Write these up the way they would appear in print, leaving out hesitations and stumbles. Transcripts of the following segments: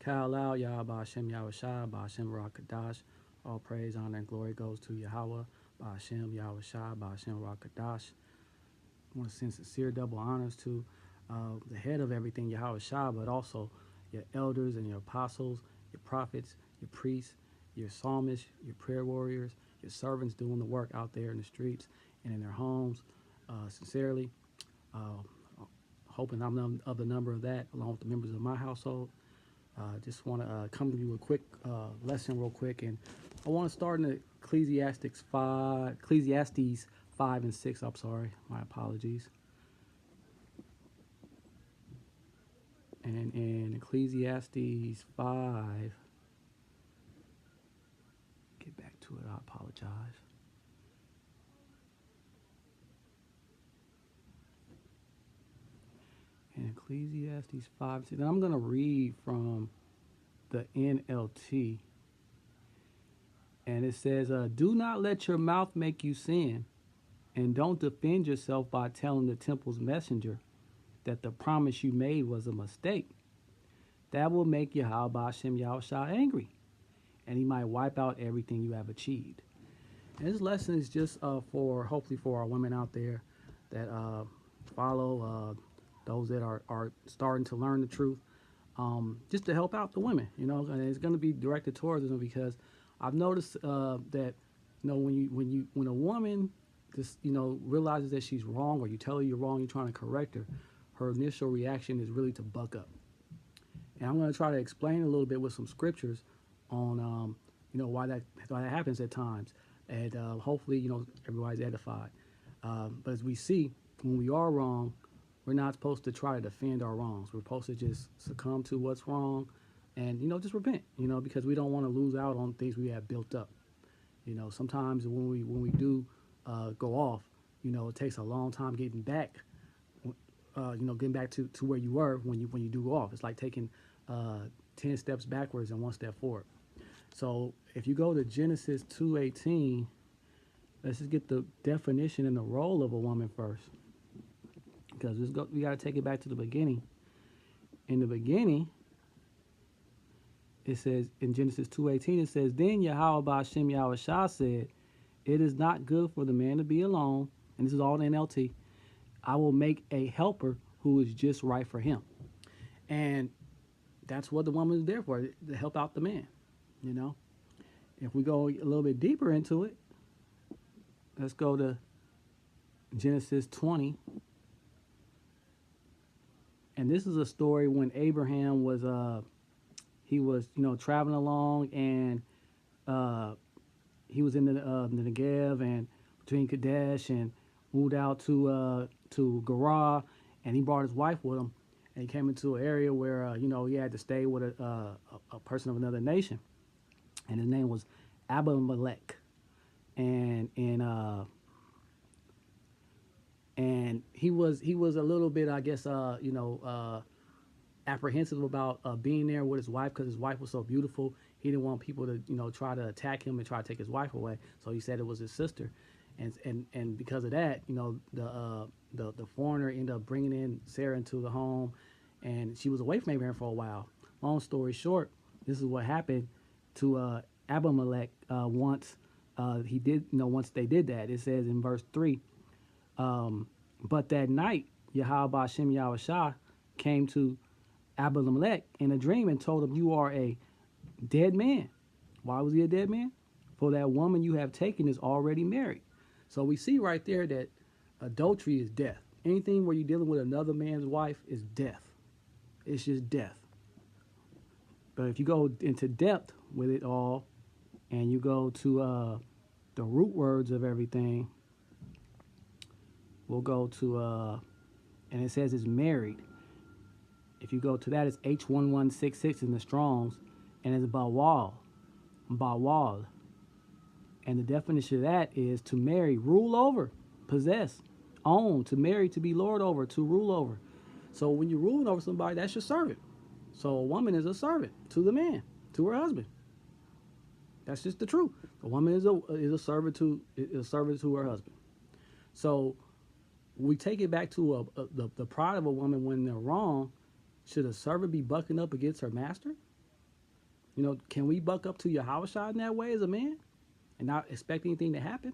Kal Al, Yahweh Hashem Yahushua, Ba'ashem Rakadash. All praise, honor, and glory goes to Yahweh, Ba'ashem Yahushua, Ba'ashem Rakadash. I want to send sincere double honors to the head of everything, Yahweh Shah, but also your elders and your apostles, your prophets, your priests, your psalmists, your prayer warriors, your servants doing the work out there in the streets and in their homes. Sincerely, hoping I'm of the number of that, along with the members of my household. Just want to come to you a quick lesson real quick, and I want to start in Ecclesiastes 5 and 6. I'm sorry, my apologies. And in Ecclesiastes 5, get back to it, I apologize. In Ecclesiastes 5, 6, and I'm going to read from the NLT. And it says, do not let your mouth make you sin, and don't defend yourself by telling the temple's messenger that the promise you made was a mistake. That will make Yahweh Hashem Yahushua angry, and he might wipe out everything you have achieved. And this lesson is just hopefully for our women out there that follow those that are starting to learn the truth, just to help out the women, and it's going to be directed towards them, because I've noticed that, when a woman just, realizes that she's wrong, or you tell her you're wrong, you're trying to correct her, her initial reaction is really to buck up. And I'm going to try to explain a little bit with some scriptures on, why that happens at times. And hopefully, everybody's edified. But as we see, when we are wrong, we're not supposed to try to defend our wrongs. We're supposed to just succumb to what's wrong and, just repent, because we don't want to lose out on things we have built up. Sometimes when we do go off, it takes a long time getting back, getting back to where you were when you do go off. It's like taking 10 steps backwards and 1 step forward. So if you go to Genesis 2:18, let's just get the definition and the role of a woman first, because we got to take it back to the beginning. In the beginning, it says in Genesis 2:18, it says, then Yahweh Hashem Yahushua said, it is not good for the man to be alone. And this is all in NLT. I will make a helper who is just right for him. And that's what the woman is there for, to help out the man. If we go a little bit deeper into it, let's go to Genesis 20. And this is a story when Abraham was traveling along, and he was in the Negev and between Kadesh, and moved out to Gerar, and he brought his wife with him, and he came into an area where he had to stay with a person of another nation, and his name was Abimelech, and he was a little bit, I guess, apprehensive about being there with his wife, because his wife was so beautiful. He didn't want people to try to attack him and try to take his wife away. So he said it was his sister, and because of that, the foreigner ended up bringing in Sarah into the home, and she was away from Abraham for a while. Long story short, this is what happened to Abimelech once he did. Once they did that, it says in verse 3. But that night, Yahweh Hashem Yahushua came to Abimelech in a dream and told him, you are a dead man. Why was he a dead man? For that woman you have taken is already married. So we see right there that adultery is death. Anything where you're dealing with another man's wife is death. It's just death. But if you go into depth with it all, and you go to the root words of everything, we'll go to, and it says it's married. If you go to that, it's H1166 in the Strongs, and it's bawal. And the definition of that is to marry, rule over, possess, own, to marry, to be lord over, to rule over. So when you're ruling over somebody, that's your servant. So a woman is a servant to the man, to her husband. That's just the truth. A woman is a servant to her husband. So we take it back to the pride of a woman when they're wrong. Should a servant be bucking up against her master? Can we buck up to Yahushua in that way as a man and not expect anything to happen?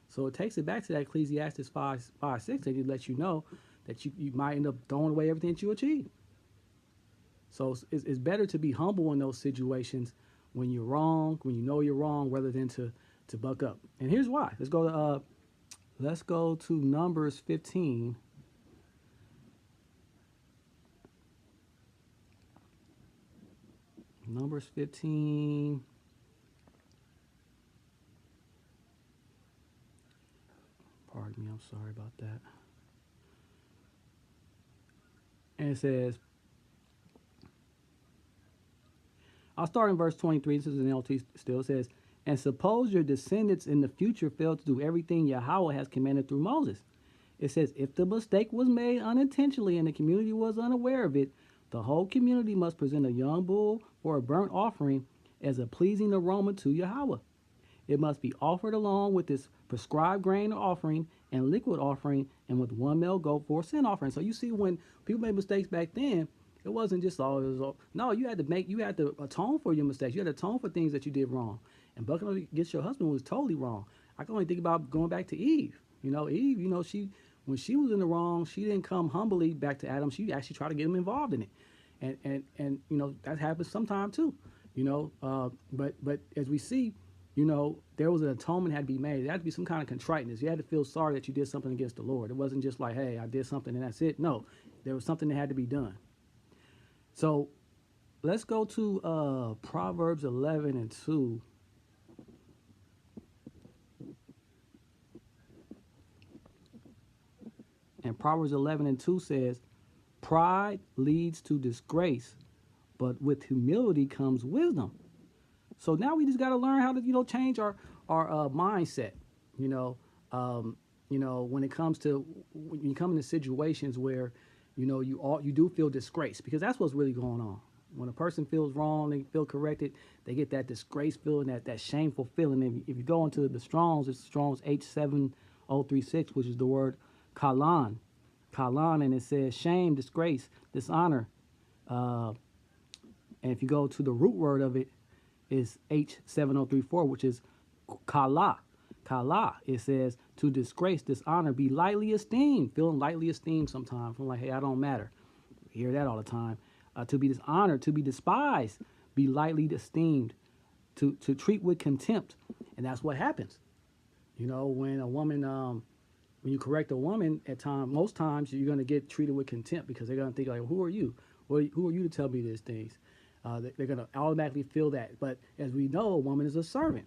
So it takes it back to that Ecclesiastes 5:6 that it lets you know that you might end up throwing away everything that you achieve. So it's better to be humble in those situations when you're wrong, when you know you're wrong, rather than to buck up. And here's why. Let's go to Numbers 15. Numbers 15. Pardon me, I'm sorry about that. And it says, I'll start in verse 23. This is an NLT still. It says, and suppose your descendants in the future fail to do everything Yahweh has commanded through Moses. It says, if the mistake was made unintentionally and the community was unaware of it, the whole community must present a young bull or a burnt offering as a pleasing aroma to Yahweh. It must be offered along with this prescribed grain offering and liquid offering, and with one male goat for a sin offering. So you see, when people made mistakes back then, it wasn't just no. You had to atone for your mistakes. You had to atone for things that you did wrong. And bucking up against your husband was totally wrong. I can only think about going back to Eve. Eve. When she was in the wrong, she didn't come humbly back to Adam. She actually tried to get him involved in it, and that happens sometime too. But as we see, there was an atonement had to be made. There had to be some kind of contriteness. You had to feel sorry that you did something against the Lord. It wasn't just like, hey, I did something and that's it. No, there was something that had to be done. So let's go to Proverbs 11 and 2. And Proverbs 11 and 2 says, pride leads to disgrace, but with humility comes wisdom. So now we just got to learn how to, change our mindset. When it comes to when you come into situations where, you do feel disgraced, because that's what's really going on. When a person feels wrong, they feel corrected, they get that disgrace feeling, that shameful feeling. And if you go into the Strong's, it's Strong's H7036, which is the word kalan, and it says shame, disgrace, dishonor. And if you go to the root word of it, is H7034, which is kala. Kala, it says to disgrace, dishonor, be lightly esteemed, feeling lightly esteemed sometimes, feeling like, hey, I don't matter. You hear that all the time. To be dishonored, to be despised, be lightly esteemed, to treat with contempt. And that's what happens. When a woman, when you correct a woman most times you're going to get treated with contempt, because they're going to think like, who are you? Who are you to tell me these things? They're going to automatically feel that. But as we know, a woman is a servant.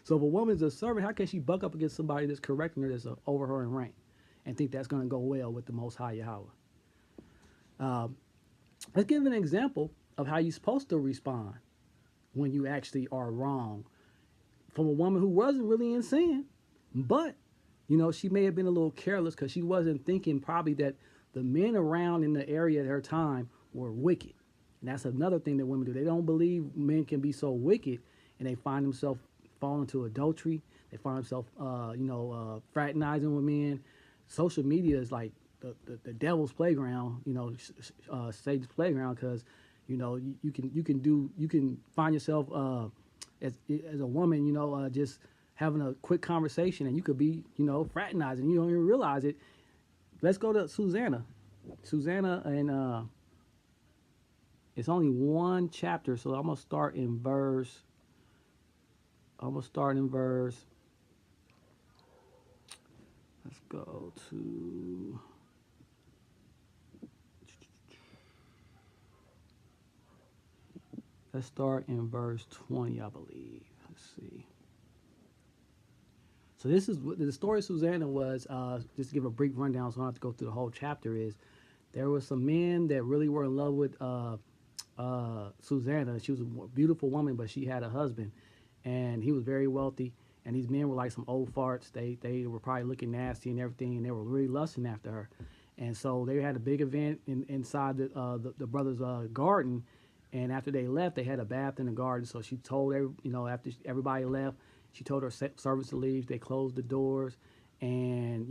So if a woman is a servant, how can she buck up against somebody that's correcting her, that's over her in rank, and think that's going to go well with the Most High Yahweh? Let's give an example of how you're supposed to respond when you actually are wrong from a woman who wasn't really in sin, but she may have been a little careless because she wasn't thinking probably that the men around in the area at her time were wicked. And that's another thing that women do. They don't believe men can be so wicked, and they find themselves falling into adultery. They find themselves, fraternizing with men. Social media is like the devil's playground, Satan's playground, because you can find yourself as a woman, just having a quick conversation, and you could be fraternizing. You don't even realize it. Let's go to Susanna, and it's only one chapter, so I'm gonna start in verse. Let's go to. Let's start in verse 20, I believe. Let's see. So this is the story of Susanna was, just to give a brief rundown, so I don't have to go through the whole chapter, is there were some men that really were in love with Susanna. She was a beautiful woman, but she had a husband, and he was very wealthy. And these men were like some old farts. They were probably looking nasty and everything, and they were really lusting after her. And so they had a big event inside the brothers' garden. And after they left, they had a bath in the garden. So she told after everybody left, she told her servants to leave. They closed the doors, and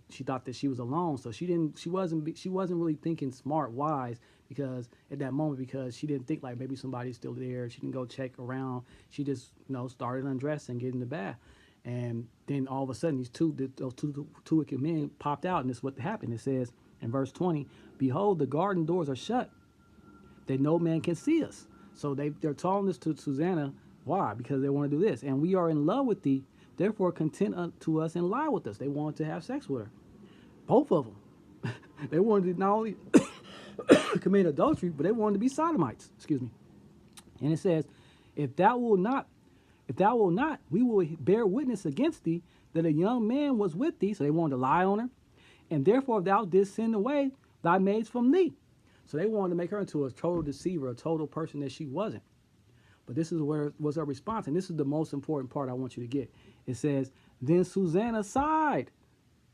she thought that she was alone. So she wasn't really thinking smart, wise, because at that moment, because she didn't think like maybe somebody's still there. She didn't go check around. She just, started undressing, getting in the bath. And then all of a sudden, those two wicked men popped out, and this is what happened. It says in verse 20, "Behold, the garden doors are shut, that no man can see us." So they're telling this to Susanna. Why? Because they want to do this. "And we are in love with thee, therefore content unto us and lie with us." They wanted to have sex with her. Both of them. They wanted to not only commit adultery, but they wanted to be sodomites. Excuse me. And it says, if thou wilt not, we will bear witness against thee that a young man was with thee. So they wanted to lie on her. "And therefore thou didst send away thy maids from thee." So they wanted to make her into a total deceiver, a total person that she wasn't. But this is where was her response. And this is the most important part I want you to get. It says, "Then Susanna sighed."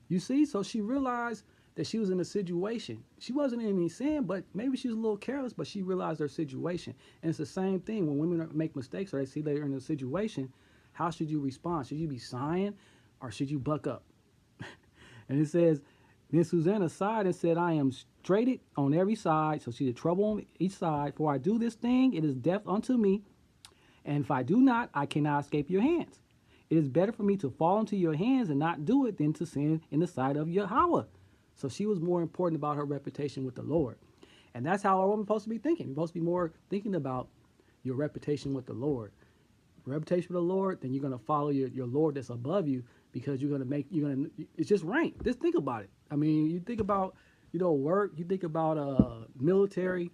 You see, so she realized that she was in a situation. She wasn't in any sin, but maybe she was a little careless, but she realized her situation. And it's the same thing when women make mistakes or they see they're in a situation. How should you respond? Should you be sighing or should you buck up? And it says, "Then Susanna sighed and said, I am straitened on every side." So she had trouble on each side. "For I do this thing, it is death unto me. And if I do not, I cannot escape your hands. It is better for me to fall into your hands and not do it than to sin in the sight of Yahweh." So she was more important about her reputation with the Lord. And that's how a woman's supposed to be thinking. You're supposed to be more thinking about your reputation with the Lord. Reputation with the Lord, then you're going to follow your Lord that's above you, because it's just rank. Just think about it. I mean, you think about, work, you think about military,